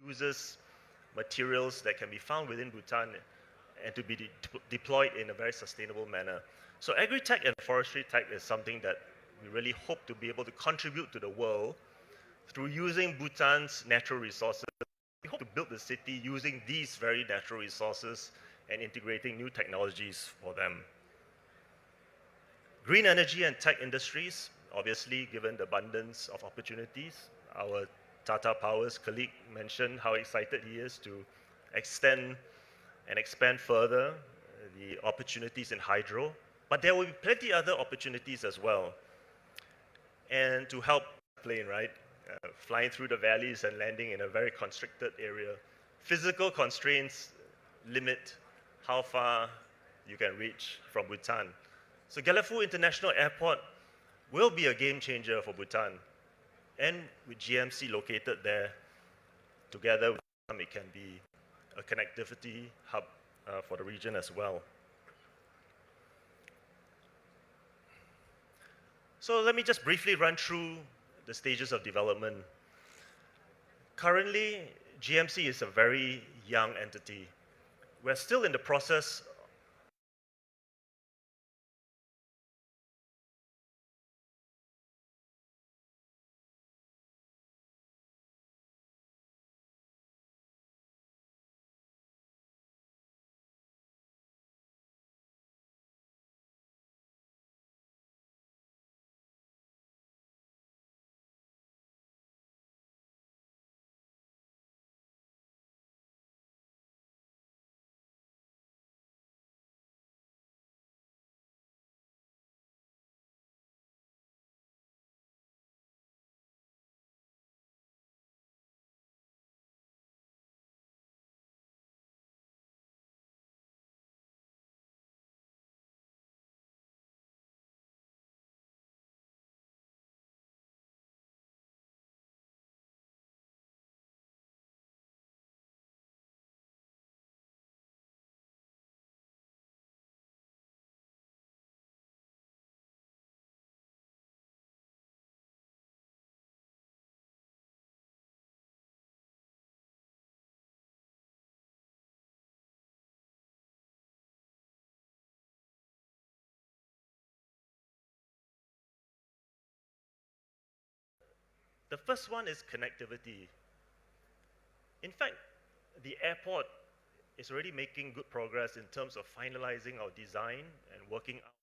uses materials that can be found within Bhutan and to be deployed in a very sustainable manner. So agri-tech and forestry tech is something that we really hope to be able to contribute to the world through using Bhutan's natural resources. We hope to build the city using these very natural resources and integrating new technologies for them. Green energy and tech industries, obviously, given the abundance of opportunities. Our Tata Power's colleague mentioned how excited he is to extend and expand further the opportunities in hydro. But there will be plenty other opportunities as well. And to help plane, right? Flying through the valleys and landing in a very constricted area. Physical constraints limit how far you can reach from Bhutan. So Gelephu International Airport will be a game changer for Bhutan. And with GMC located there, together with them, it can be a connectivity hub for the region as well. So let me just briefly run through the stages of development. Currently, GMC is a very young entity. We're still in the process The first one is connectivity. In fact, the airport is already making good progress in terms of finalizing our design and working out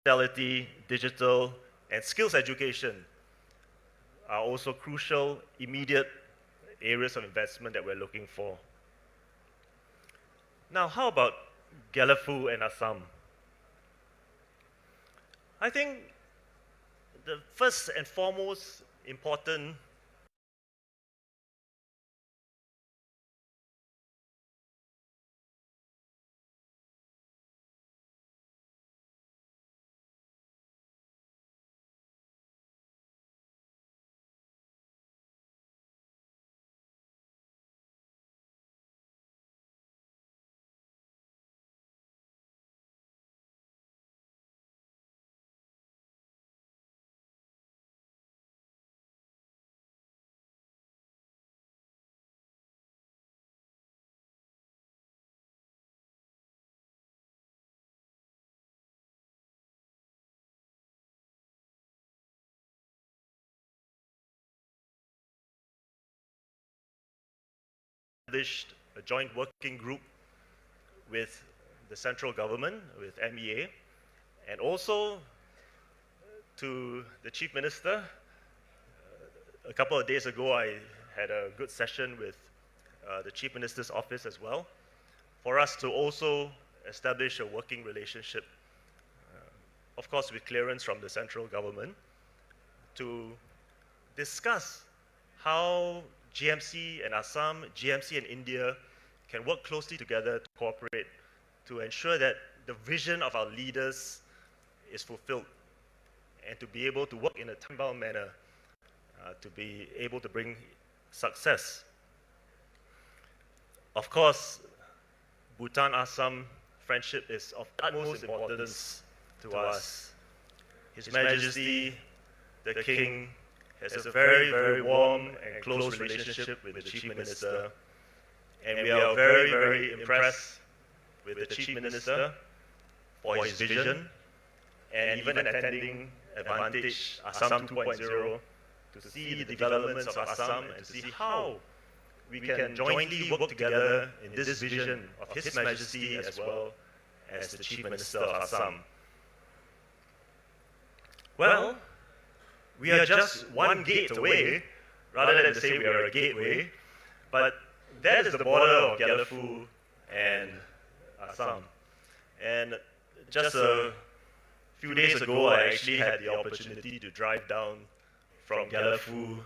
hospitality, digital, and skills education are also crucial, immediate areas of investment that we're looking for. Now, how about Gelephu and Assam? I think the first and foremost important established a joint working group with the central government, with MEA, and also to the Chief Minister. A couple of days ago, I had a good session with the Chief Minister's office as well, for us to also establish a working relationship, of course with clearance from the central government, to discuss how GMC and Assam, GMC and India can work closely together to cooperate to ensure that the vision of our leaders is fulfilled and to be able to work in a time-bound manner to be able to bring success. Of course, Bhutan-Assam friendship is of utmost importance to us. His Majesty, the King, has a very, very warm and close relationship with the Chief Minister, and we are very, very impressed with the Chief Minister for his vision, and even attending Advantage Assam 2.0 to see the developments of Assam and to see how we can jointly work together in this vision of His Majesty as well as the Chief Minister of Assam. Well, we are just one gate away, rather than to say we are a gateway, but that is the border of Gelephu and Assam. And just a few days ago, I actually had the opportunity to drive down from Gelephu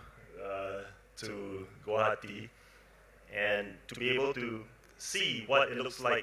to Guwahati and to be able to see what it looks like